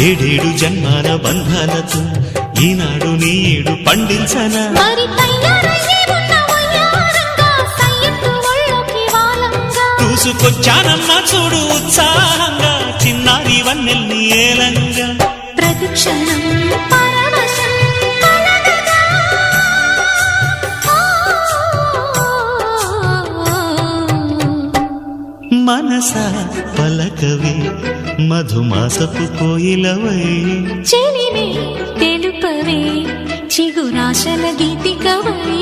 ఏడేడు జన్మాల బంధాలతో ఈనాడు నీడు పండించనా మరి తయారయ్యే ఉన్న వయ్యారంగా సయ్యత్తు ఒళ్ళోకి వాలంగా చూసుకొచ్చానమ్మా చూడు ఉత్సాహంగా చిన్నారి వన్నెల్ని ఏలంగా ప్రతిక్షణం పరవశం కలగగా మనసా పలకవే మధుమాసపు కోయిలవై చెలిమే తెలుపవే చిగురాశల గీతికవై